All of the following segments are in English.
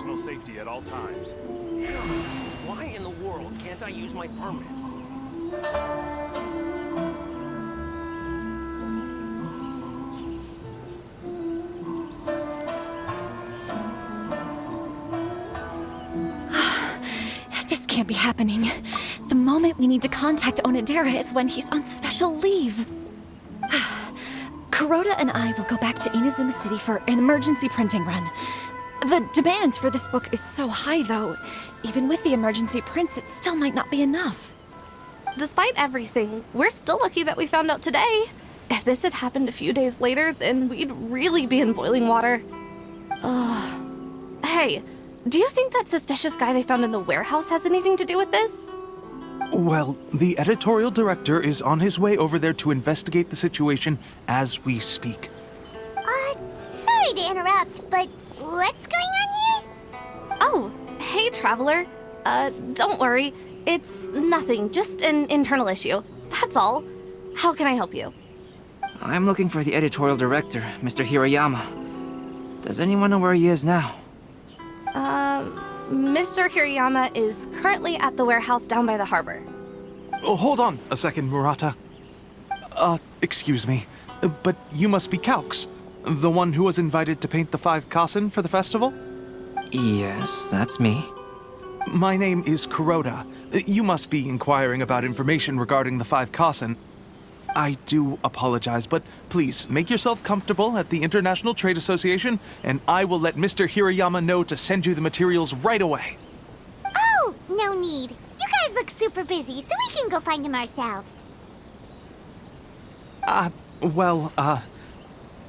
personal safety at all times. Why in the world can't I use my permit? This can't be happening. The moment we need to contact Onodera is when he's on special leave. Kuroda and I will go back to Inazuma City for an emergency printing run. The demand for this book is so high, though. Even with the emergency prints, it still might not be enough. Despite everything, we're still lucky that we found out today. If this had happened a few days later, then we'd really be in boiling water. Hey, do you think that suspicious guy they found in the warehouse has anything to do with this? Well, the editorial director is on his way over there to investigate the situation as we speak. Sorry to interrupt, but what's going on here? Oh, hey, Traveler. Don't worry. It's nothing, just an internal issue. That's all. How can I help you? I'm looking for the editorial director, Mr. Hirayama. Does anyone know where he is now? Mr. Hirayama is currently at the warehouse down by the harbor. Oh, hold on a second, Murata. Excuse me, but you must be Calx, the one who was invited to paint the 5 Kasen for the festival? Yes, that's me. My name is Kuroda. You must be inquiring about information regarding the 5 Kasen. I do apologize, but please make yourself comfortable at the International Trade Association, and I will let Mr. Hirayama know to send you the materials right away. Oh, no need. You guys look super busy, so we can go find him ourselves.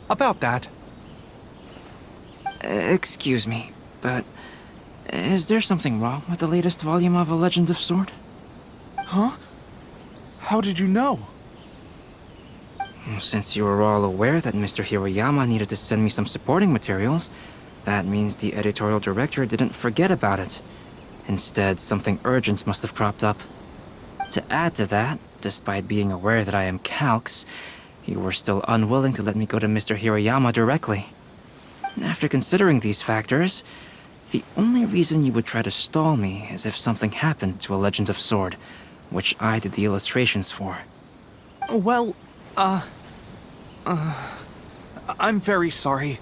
About that. Excuse me, but is there something wrong with the latest volume of A Legend of Sword? Huh? How did you know? Since you were all aware that Mr. Hirayama needed to send me some supporting materials, that means the editorial director didn't forget about it. Instead, something urgent must have cropped up. To add to that, despite being aware that I am Calx, you were still unwilling to let me go to Mr. Hirayama directly. After considering these factors, the only reason you would try to stall me is if something happened to A Legend of Sword, which I did the illustrations for. Well, I'm very sorry.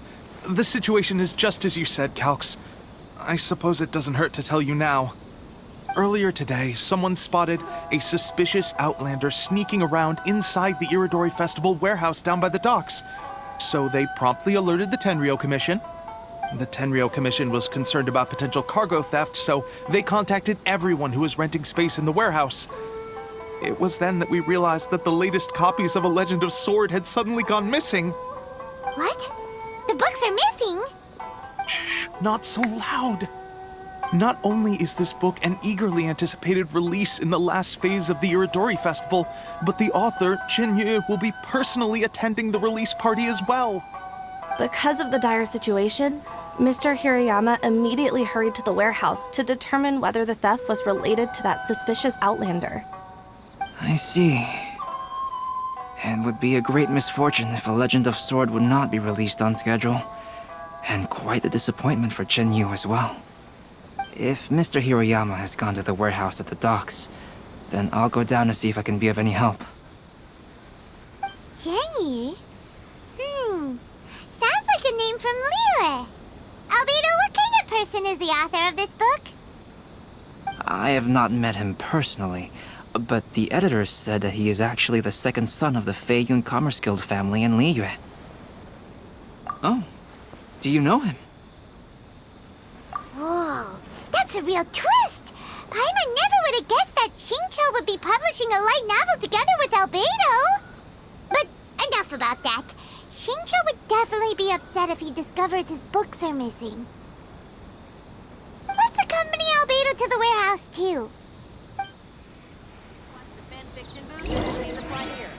The situation is just as you said, Calx. I suppose it doesn't hurt to tell you now. Earlier today, someone spotted a suspicious outlander sneaking around inside the Iridori Festival warehouse down by the docks. So they promptly alerted the Tenryo Commission. The Tenryo Commission was concerned about potential cargo theft, so they contacted everyone who was renting space in the warehouse. It was then that we realized that the latest copies of A Legend of Sword had suddenly gone missing. What? The books are missing? Shh, not so loud. Not only is this book an eagerly anticipated release in the last phase of the Iridori Festival, but the author, Zhenyu, will be personally attending the release party as well. Because of the dire situation, Mr. Hirayama immediately hurried to the warehouse to determine whether the theft was related to that suspicious outlander. I see. It would be a great misfortune if A Legend of Sword would not be released on schedule. And quite a disappointment for Zhenyu as well. If Mr. Hirayama has gone to the warehouse at the docks, then I'll go down to see if I can be of any help. Zhenyu? Sounds like a name from Liyue. Albedo, what kind of person is the author of this book? I have not met him personally, but the editor said that he is actually the second son of the Feiyun Commerce Guild family in Liyue. Oh, do you know him? Whoa, that's a real twist! Paimon never would have guessed that Xingqiu would be publishing a light novel together with Albedo! But enough about that. Xingqiu would definitely be upset if he discovers his books are missing. Let's accompany Albedo to the warehouse, too. Watch the fan fiction booth, please apply here.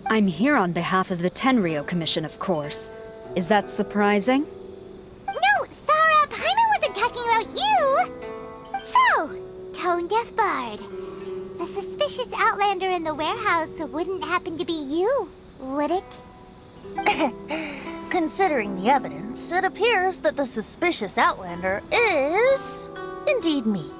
I'm here on behalf of the Tenryo Commission, of course. Is that surprising? No, Sarah, Paimon wasn't talking about you! So, Tone-Deaf Bard, the suspicious outlander in the warehouse wouldn't happen to be you, would it? Considering the evidence, it appears that the suspicious outlander is indeed me.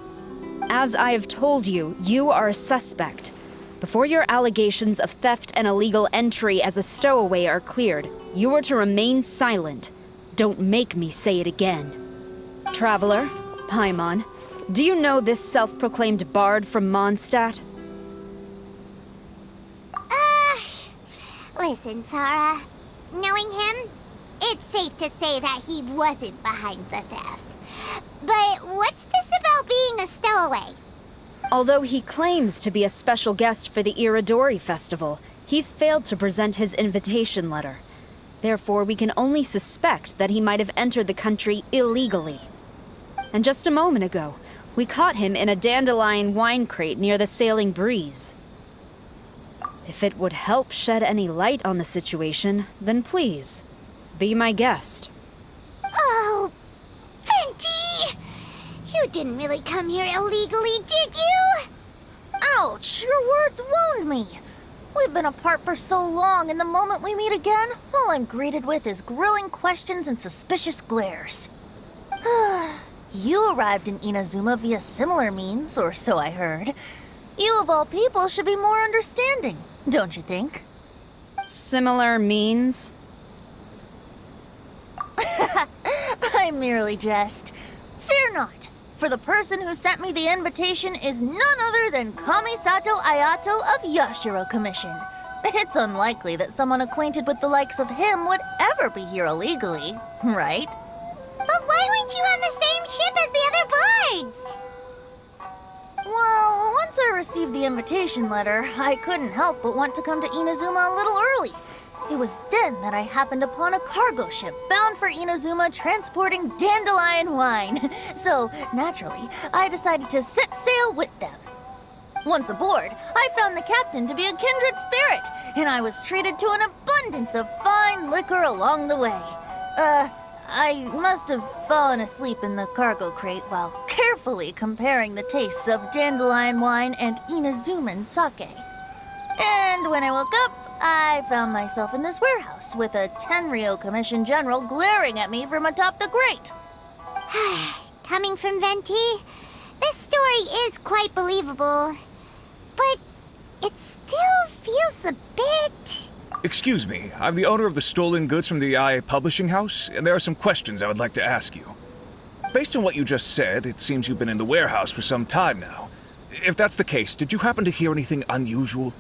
As I have told you, you are a suspect. Before your allegations of theft and illegal entry as a stowaway are cleared, you are to remain silent. Don't make me say it again. Traveler, Paimon, do you know this self-proclaimed bard from Mondstadt? Listen, Sarah. Knowing him, it's safe to say that he wasn't behind the theft. But what's this about being a stowaway? Although he claims to be a special guest for the Iridori Festival, he's failed to present his invitation letter. Therefore, we can only suspect that he might have entered the country illegally. And just a moment ago, we caught him in a dandelion wine crate near the Sailing Breeze. If it would help shed any light on the situation, then please, be my guest. Oh, Venti! You didn't really come here illegally, did you? Ouch! Your words wound me. We've been apart for so long, and the moment we meet again, all I'm greeted with is grilling questions and suspicious glares. You arrived in Inazuma via similar means, or so I heard. You of all people should be more understanding, don't you think? Similar means? I merely jest. Fear not, for the person who sent me the invitation is none other than Kamisato Ayato of Yashiro Commission. It's unlikely that someone acquainted with the likes of him would ever be here illegally, right? But why weren't you on the same ship as the other bards? Well, once I received the invitation letter, I couldn't help but want to come to Inazuma a little early. It was then that I happened upon a cargo ship bound for Inazuma transporting dandelion wine. So, naturally, I decided to set sail with them. Once aboard, I found the captain to be a kindred spirit, and I was treated to an abundance of fine liquor along the way. I must have fallen asleep in the cargo crate while carefully comparing the tastes of dandelion wine and Inazuman sake. And when I woke up, I found myself in this warehouse with a Tenryo Commission general glaring at me from atop the grate. Coming from Venti, this story is quite believable. But it still feels a bit... Excuse me, I'm the owner of the stolen goods from the IA publishing house, and there are some questions I would like to ask you. Based on what you just said, it seems you've been in the warehouse for some time now. If that's the case, did you happen to hear anything unusual?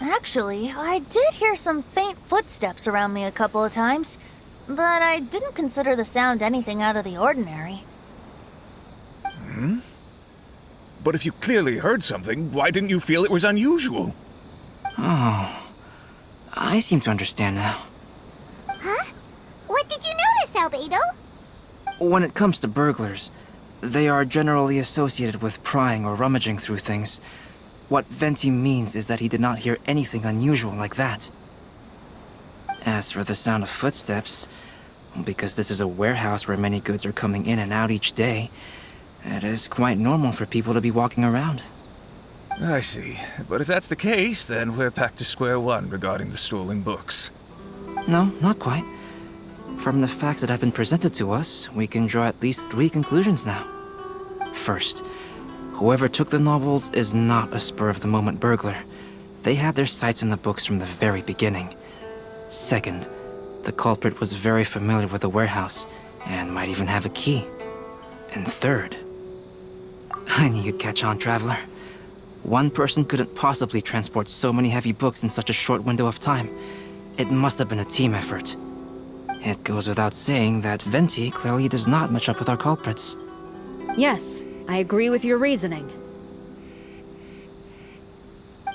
Actually, I did hear some faint footsteps around me a couple of times, but I didn't consider the sound anything out of the ordinary. But if you clearly heard something, why didn't you feel it was unusual? Oh, I seem to understand now. Huh? What did you notice, Albedo? When it comes to burglars, they are generally associated with prying or rummaging through things. What Venti means is that he did not hear anything unusual like that. As for the sound of footsteps, because this is a warehouse where many goods are coming in and out each day, it is quite normal for people to be walking around. I see. But if that's the case, then we're back to square one regarding the stolen books. No, not quite. From the facts that have been presented to us, we can draw at least 3 conclusions now. First, whoever took the novels is not a spur-of-the-moment burglar. They had their sights on the books from the very beginning. Second, the culprit was very familiar with the warehouse, and might even have a key. And third, I knew you'd catch on, Traveler. One person couldn't possibly transport so many heavy books in such a short window of time. It must have been a team effort. It goes without saying that Venti clearly does not match up with our culprits. Yes, I agree with your reasoning.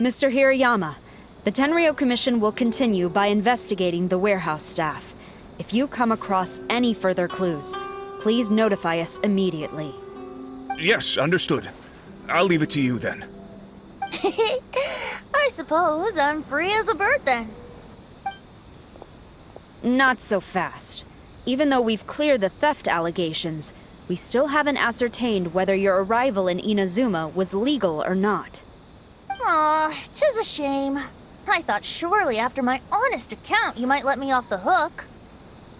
Mr. Hirayama, the Tenryo Commission will continue by investigating the warehouse staff. If you come across any further clues, please notify us immediately. Yes, understood. I'll leave it to you then. I suppose I'm free as a bird then. Not so fast. Even though we've cleared the theft allegations, we still haven't ascertained whether your arrival in Inazuma was legal or not. Aw, 'tis a shame. I thought surely after my honest account you might let me off the hook.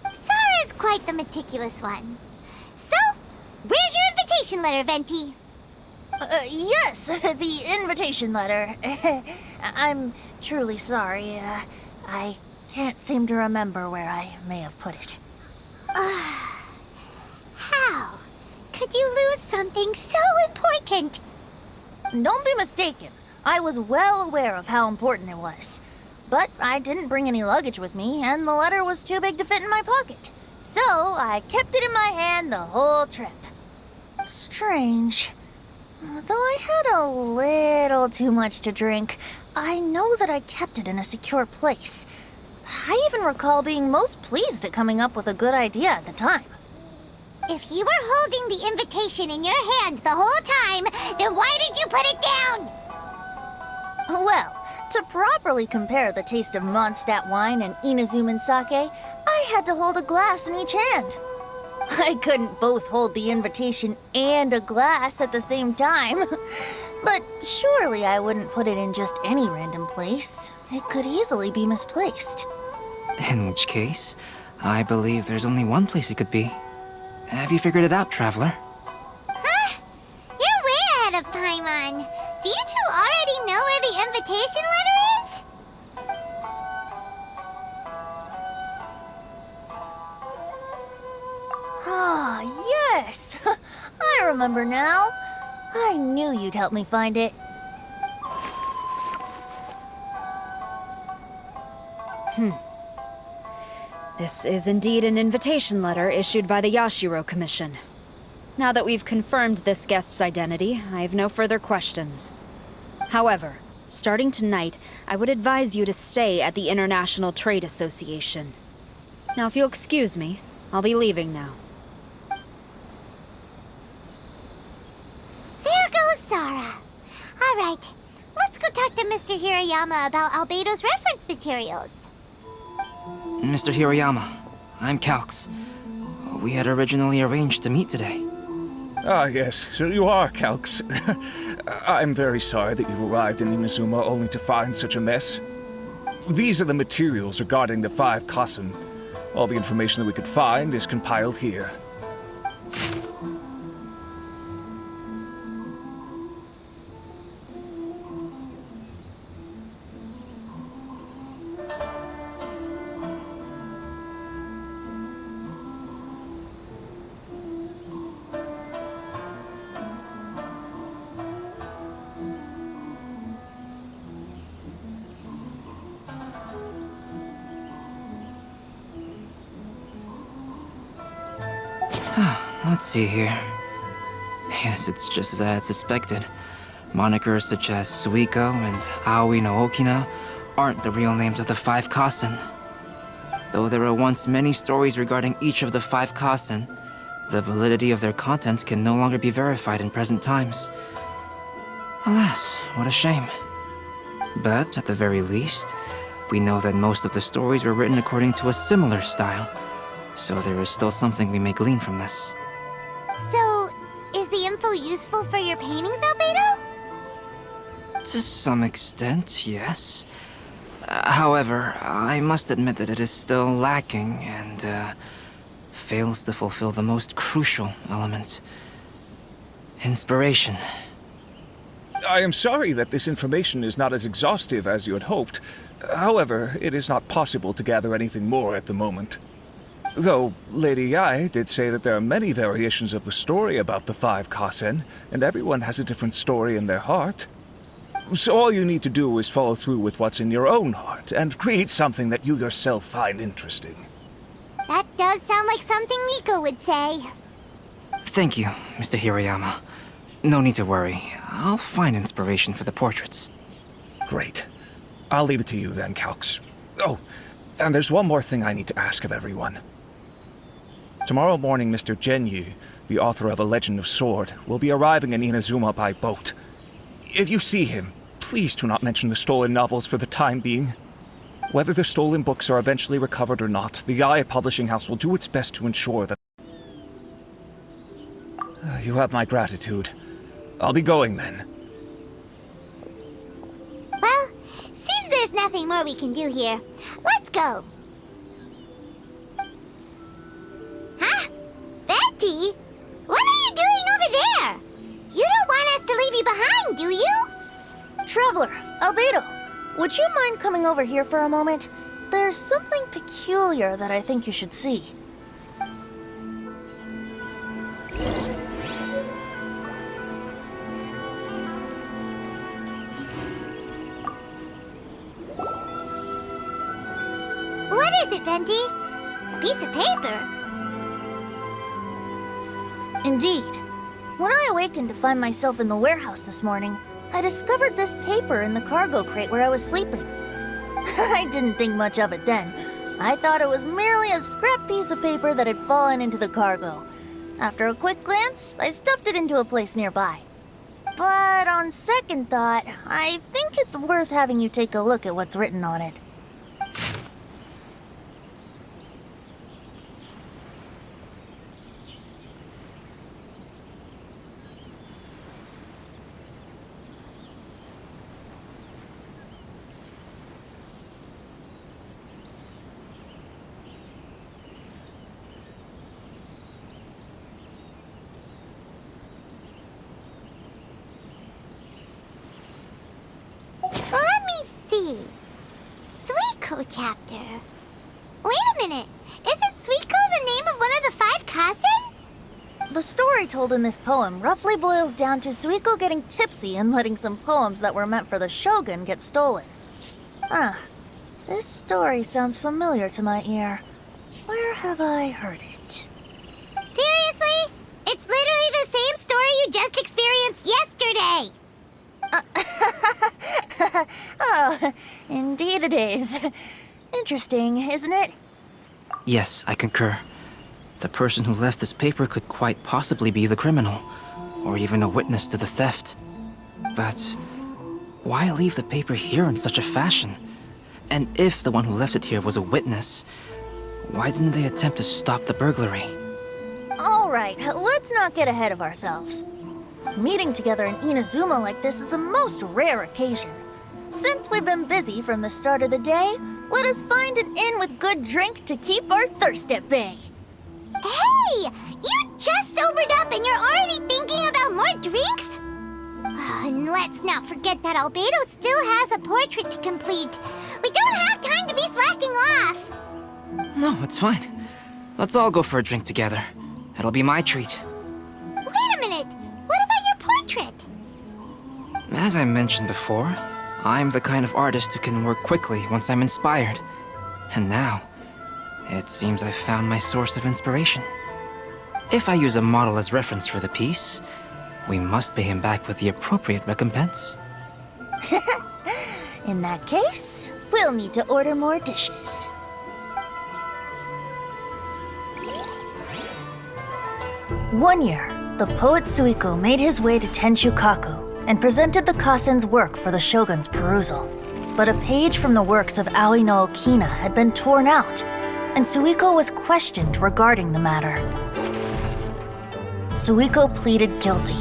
Sara's quite the meticulous one. So, where's your invitation letter, Venti? Yes, the invitation letter. I'm truly sorry. I can't seem to remember where I may have put it. How could you lose something so important? Don't be mistaken. I was well aware of how important it was. But I didn't bring any luggage with me, and the letter was too big to fit in my pocket. So I kept it in my hand the whole trip. Strange. Though I had a little too much to drink, I know that I kept it in a secure place. I even recall being most pleased at coming up with a good idea at the time. If you were holding the invitation in your hand the whole time, then why did you put it down? Well, to properly compare the taste of Mondstadt wine and Inazuman sake, I had to hold a glass in each hand. I couldn't both hold the invitation and a glass at the same time. But surely I wouldn't put it in just any random place. It could easily be misplaced. In which case, I believe there's only one place it could be. Have you figured it out, Traveler? Huh? You're way ahead of Paimon. Do you two already know where the invitation letter is? Ah, yes! I remember now. I knew you'd help me find it. This is indeed an invitation letter issued by the Yashiro Commission. Now that we've confirmed this guest's identity, I have no further questions. However, starting tonight, I would advise you to stay at the International Trade Association. Now, if you'll excuse me, I'll be leaving now. There goes Zara. All right, let's go talk to Mr. Hirayama about Albedo's reference materials. Mr. Hirayama, I'm Calx. We had originally arranged to meet today. Ah, yes, so you are Calx. I'm very sorry that you've arrived in Inazuma only to find such a mess. These are the materials regarding the 5 Kassen. All the information that we could find is compiled here. Let's see here. Yes, it's just as I had suspected. Monikers such as Suiko and Aoi no Okina aren't the real names of the 5 Kassen. Though there were once many stories regarding each of the 5 Kassen, the validity of their contents can no longer be verified in present times. Alas, what a shame. But at the very least, we know that most of the stories were written according to a similar style. So there is still something we may glean from this. So, is the info useful for your paintings, Albedo? To some extent, yes. However, I must admit that it is still lacking and fails to fulfill the most crucial element. Inspiration. I am sorry that this information is not as exhaustive as you had hoped. However, it is not possible to gather anything more at the moment. Though, Lady Yae did say that there are many variations of the story about the 5 Kassen, and everyone has a different story in their heart. So all you need to do is follow through with what's in your own heart, and create something that you yourself find interesting. That does sound like something Miko would say. Thank you, Mr. Hirayama. No need to worry. I'll find inspiration for the portraits. Great. I'll leave it to you then, Calx. Oh, and there's one more thing I need to ask of everyone. Tomorrow morning, Mr. Zhenyu, the author of A Legend of Sword, will be arriving in Inazuma by boat. If you see him, please do not mention the stolen novels for the time being. Whether the stolen books are eventually recovered or not, the IA Publishing House will do its best to ensure that... You have my gratitude. I'll be going then. Well, seems there's nothing more we can do here. Let's go. Huh? Betty? What are you doing over there? You don't want us to leave you behind, do you? Traveler, Albedo, would you mind coming over here for a moment? There's something peculiar that I think you should see. What is it, Venti? A piece of paper? Indeed. When I awakened to find myself in the warehouse this morning, I discovered this paper in the cargo crate where I was sleeping. I didn't think much of it then. I thought it was merely a scrap piece of paper that had fallen into the cargo. After a quick glance, I stuffed it into a place nearby. But on second thought, I think it's worth having you take a look at what's written on it. Let me see. Suiko chapter. Wait a minute. Isn't Suiko the name of one of the 5 Kasen? The story told in this poem roughly boils down to Suiko getting tipsy and letting some poems that were meant for the Shogun get stolen. This story sounds familiar to my ear. Where have I heard it? Seriously? It's literally the same story you just experienced yesterday. Oh, indeed it is. Interesting, isn't it? Yes, I concur. The person who left this paper could quite possibly be the criminal, or even a witness to the theft. But why leave the paper here in such a fashion? And if the one who left it here was a witness, why didn't they attempt to stop the burglary? All right, let's not get ahead of ourselves. Meeting together in Inazuma like this is a most rare occasion. Since we've been busy from the start of the day, let us find an inn with good drink to keep our thirst at bay. Hey! You just sobered up and you're already thinking about more drinks? And let's not forget that Albedo still has a portrait to complete. We don't have time to be slacking off. No, it's fine. Let's all go for a drink together. It'll be my treat. Wait a minute. What about your portrait? As I mentioned before, I'm the kind of artist who can work quickly once I'm inspired. And now, it seems I've found my source of inspiration. If I use a model as reference for the piece, we must pay him back with the appropriate recompense. In that case, we'll need to order more dishes. One year, the poet Suiko made his way to Tenshukaku and presented the Kasen's work for the shogun's perusal. But a page from the works of Aoi no Okina had been torn out, and Suiko was questioned regarding the matter. Suiko pleaded guilty.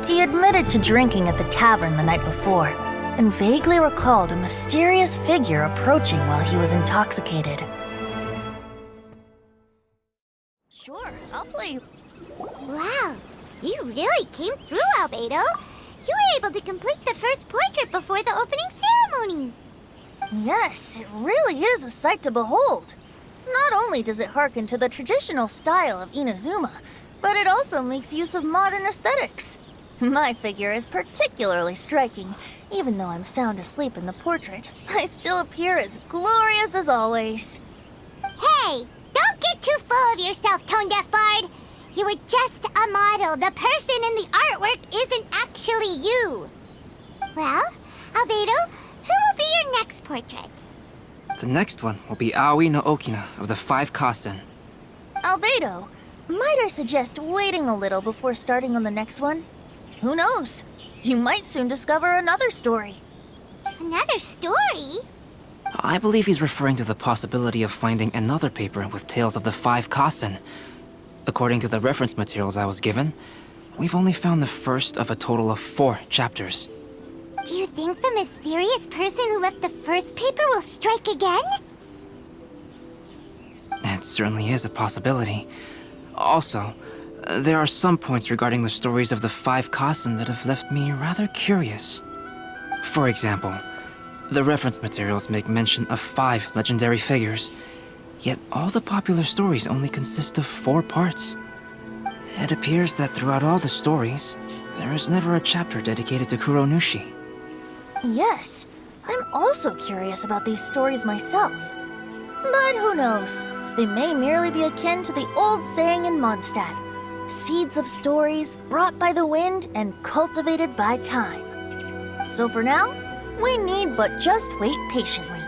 He admitted to drinking at the tavern the night before, and vaguely recalled a mysterious figure approaching while he was intoxicated. Sure, I'll play. Wow, you really came through, Albedo. You were able to complete the first portrait before the opening ceremony. Yes, it really is a sight to behold. Not only does it harken to the traditional style of Inazuma, but it also makes use of modern aesthetics. My figure is particularly striking. Even though I'm sound asleep in the portrait, I still appear as glorious as always. Hey, don't get too full of yourself, Tone-Deaf Bard. You were just a model. The person in the artwork isn't actually you. Well, Albedo, who will be your next portrait? The next one will be Aoi no Okina of the 5 Kasen. Albedo, might I suggest waiting a little before starting on the next one? Who knows? You might soon discover another story. Another story? I believe he's referring to the possibility of finding another paper with tales of the 5 Kassen. According to the reference materials I was given, we've only found the first of a total of 4 chapters. Do you think the mysterious person who left the first paper will strike again? It certainly is a possibility. Also, there are some points regarding the stories of the 5 Kassen that have left me rather curious. For example, the reference materials make mention of 5 legendary figures, yet all the popular stories only consist of 4 parts. It appears that throughout all the stories, there is never a chapter dedicated to Kuronushi. Yes, I'm also curious about these stories myself. But who knows? They may merely be akin to the old saying in Mondstadt. Seeds of stories brought by the wind and cultivated by time. So for now, we need but just wait patiently.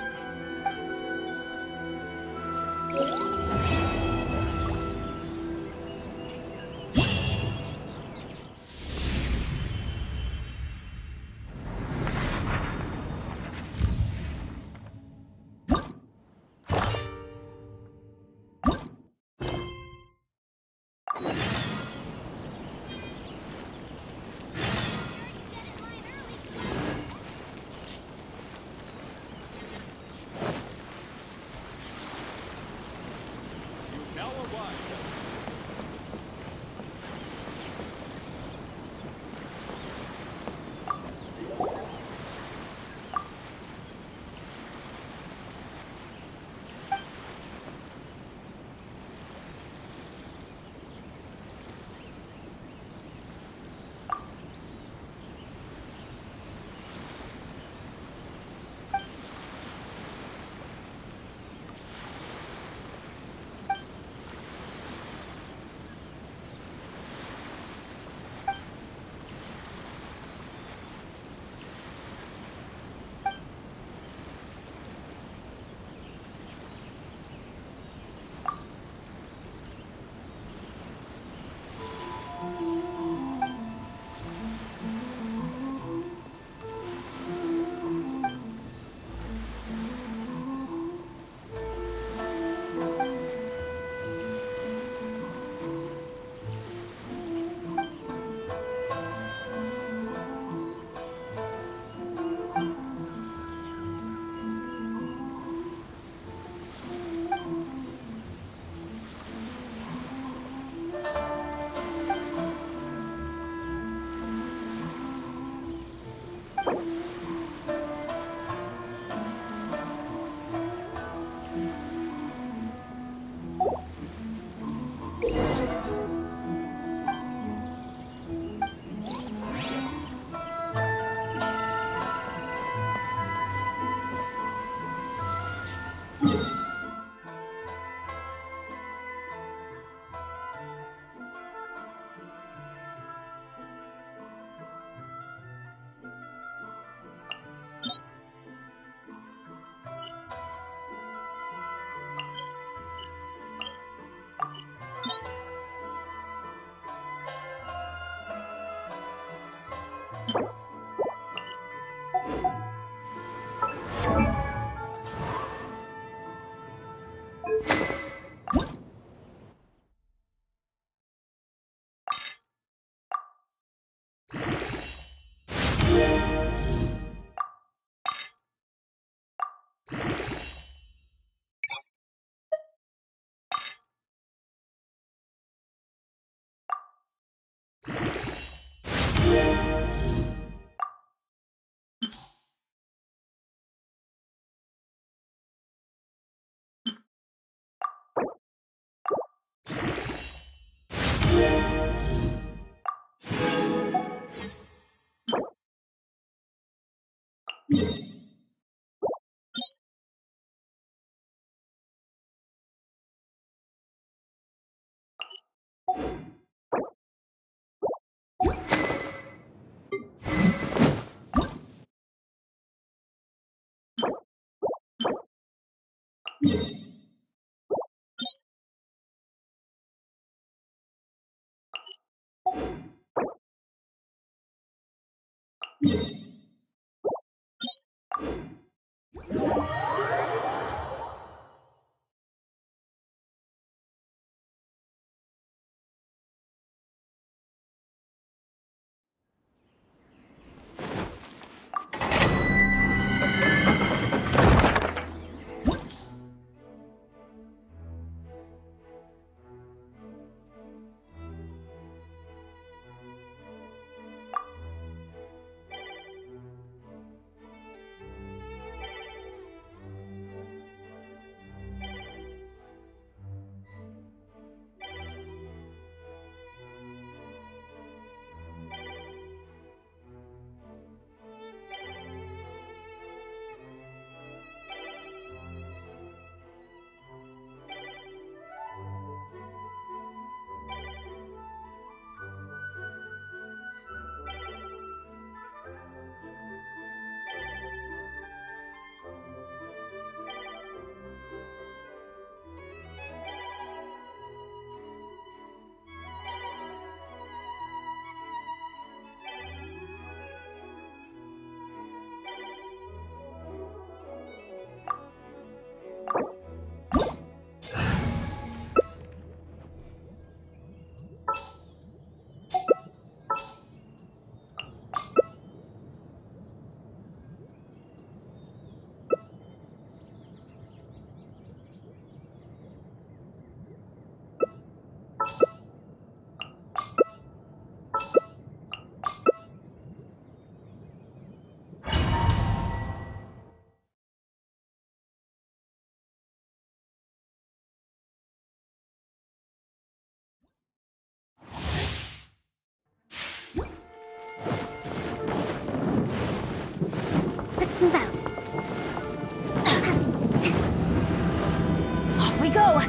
go!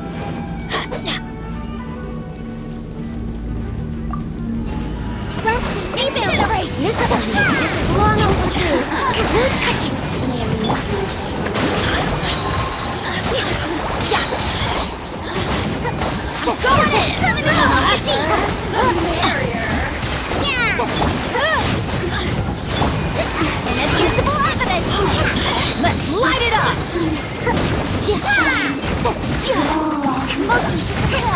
Incinerate! This is long overdue. No touching! Go at it! The barrier! Inadmissible evidence! Let's light it up! Motion to kill!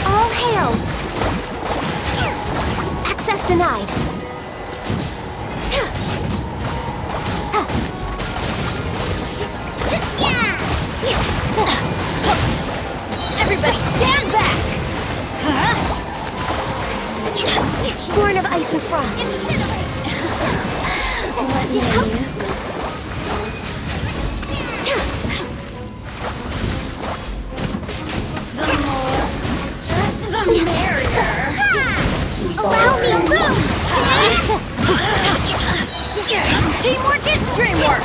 All hail! Access denied. Everybody stand back! Born of ice and frost. The merrier! Allow me move! Teamwork is dreamwork!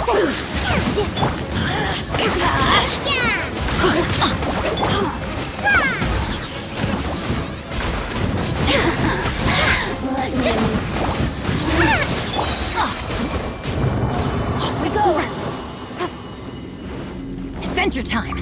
Off we go! Adventure time!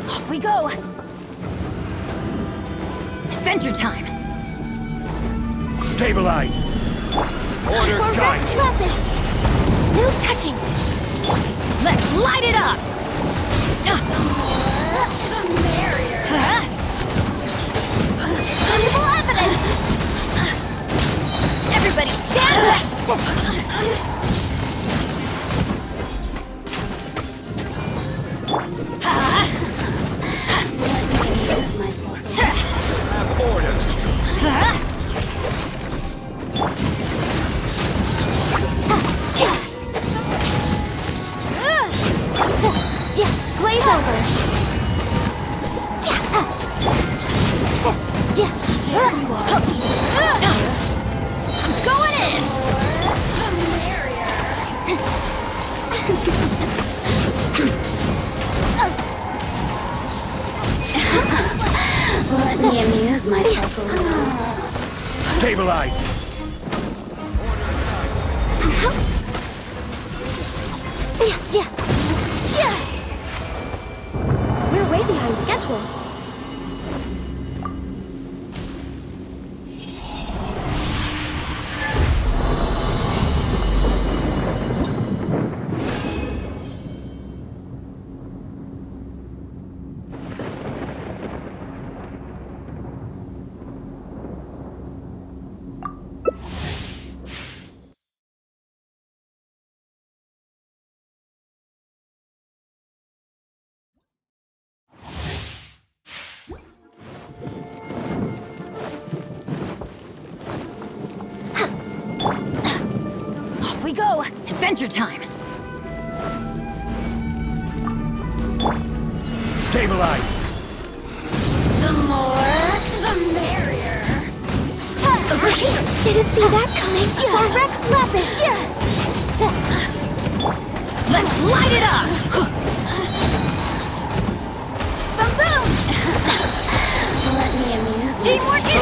Off we go! Adventure time! Stabilize! Order guide! No touching! Let's light it up! The barrier! Visible evidence! Everybody stand back! Have order! Glaze over! I'm going in! Let me amuse myself a little. Stabilize! We're way behind schedule. Off we go! Adventure time! Stabilize! The more, the merrier. Over here! Didn't see that coming. For Rex Lapis! Let's light it up!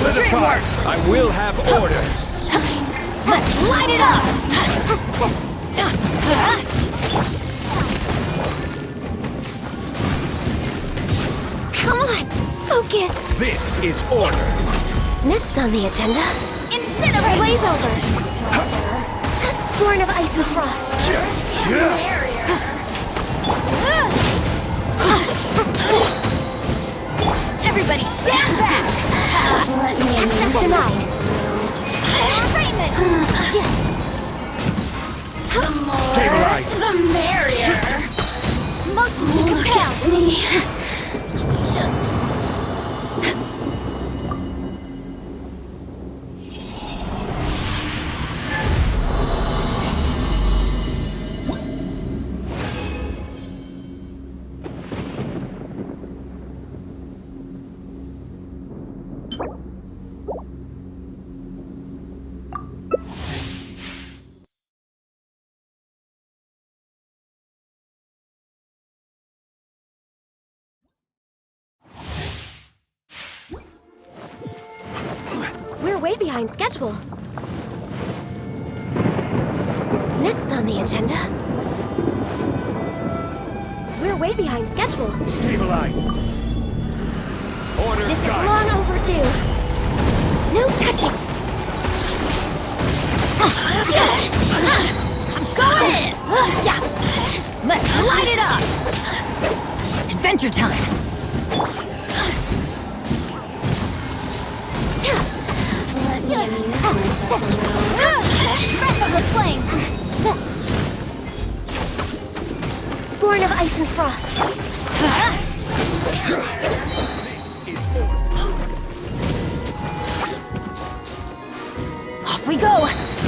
Solidify! I will have order! Let's light it up! Come on, focus. This is order! Next on the agenda, Incinerate! Blaze over. Born of ice and frost. Everybody stand back! Let me access denied. Raymond! Stabilize! The merrier! Motion to compel! Me. We're way behind schedule. Next on the agenda, we're way behind schedule. Stabilize! Order This is guide. long overdue. No touching. I'm going in! Let's light it up! Adventure time! Let me amuse myself a little. Breath of the flame! Born of ice and frost. This is order! Off we go!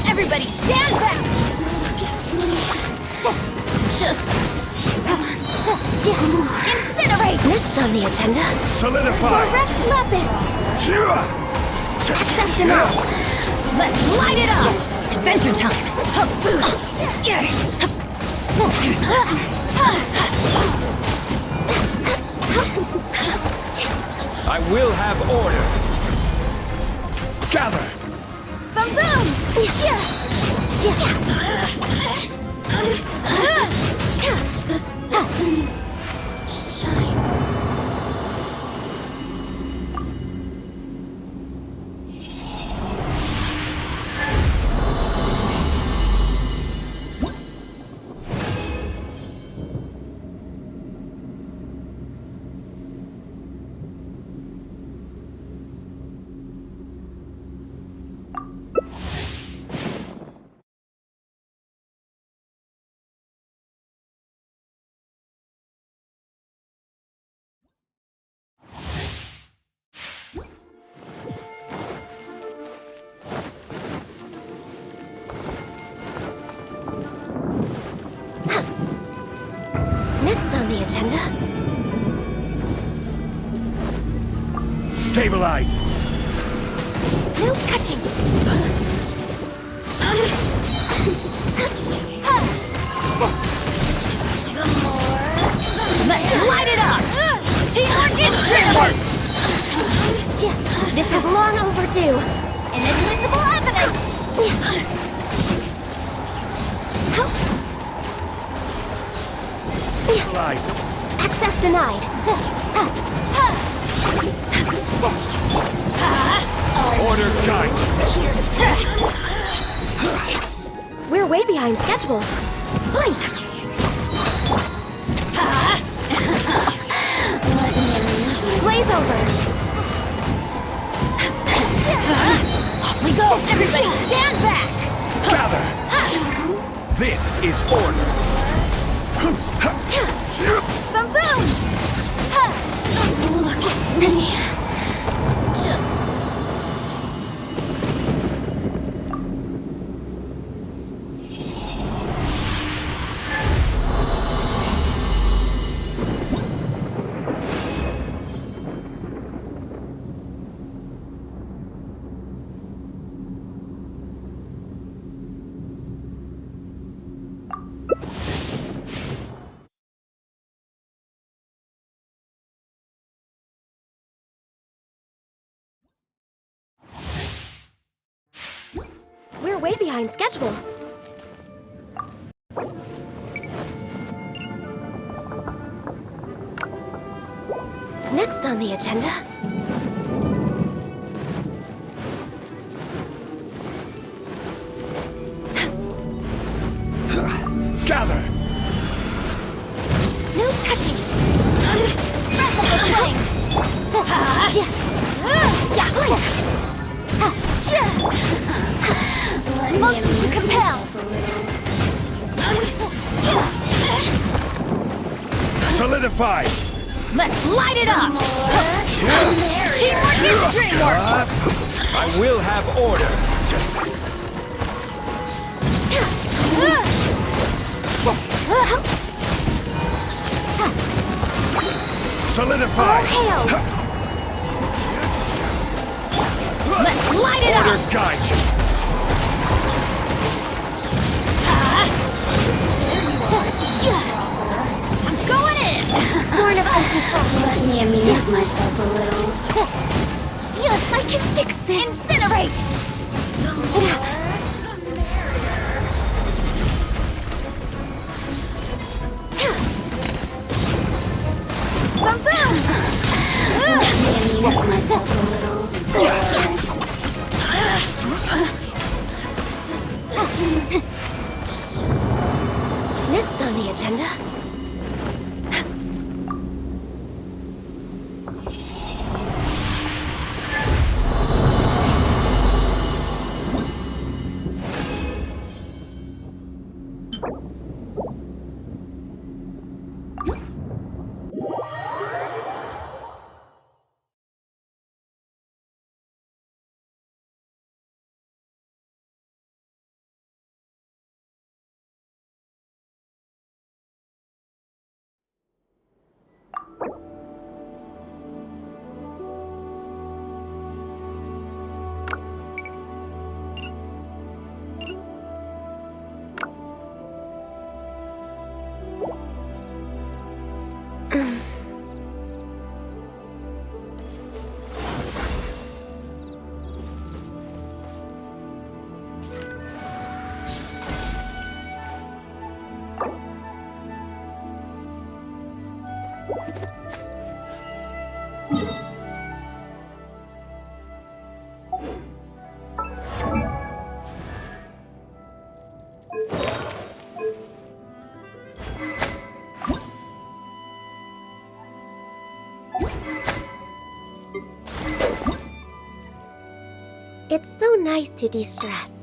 Everybody stand back! Incinerate! Next on the agenda, Solidify! Rex Lapis. Access denied. Let's light it up! Adventure time! I will have order! Gather! Boom boom! The seasons shine. Next on the agenda, Stabilize! no touching. Let's light it up! Teamwork incinerate! This is long overdue. Inadmissible evidence! Stabilize! Access denied. Order guide! We're way behind schedule. Blink. Blaze over. Off we go! Everybody stand back! Gather! This is order! Boom boom! Look at me. way behind schedule. Next on the agenda... Gather! No touching! Breath of the flame! Motion to compel! Solidify! Let's light it up! Teamwork is dreamwork! I will have order. Solidify! All hail! Let's light it Order up! guide you. I'm going in! Born of icy frost. Let me amuse myself a little. I can fix this! Incinerate! Bum boom! Let me amuse myself a little. Next on the agenda... It's so nice to de-stress.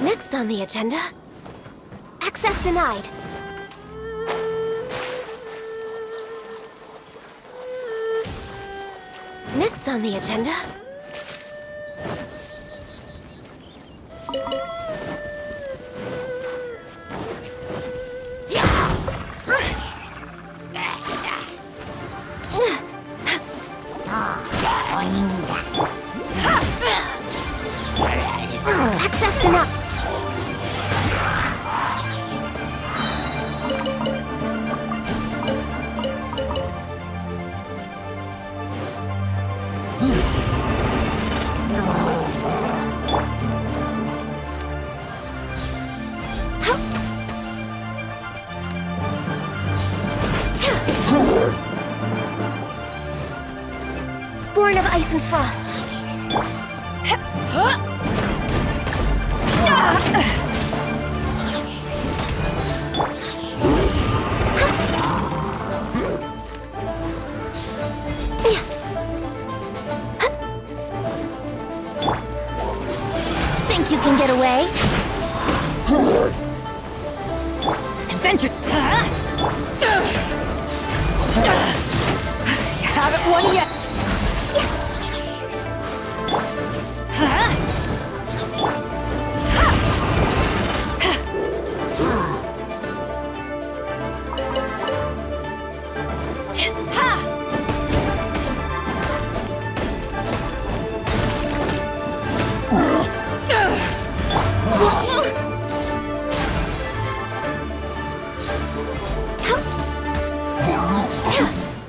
Next on the agenda, access denied. Next on the agenda, access denied. ice and frost. Think you can get away? Adventure! You haven't won yet!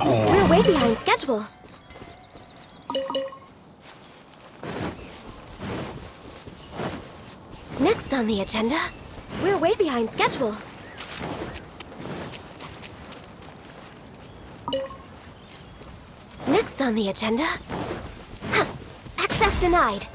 We're way behind schedule. Next on the agenda, we're way behind schedule. Next on the agenda, access denied.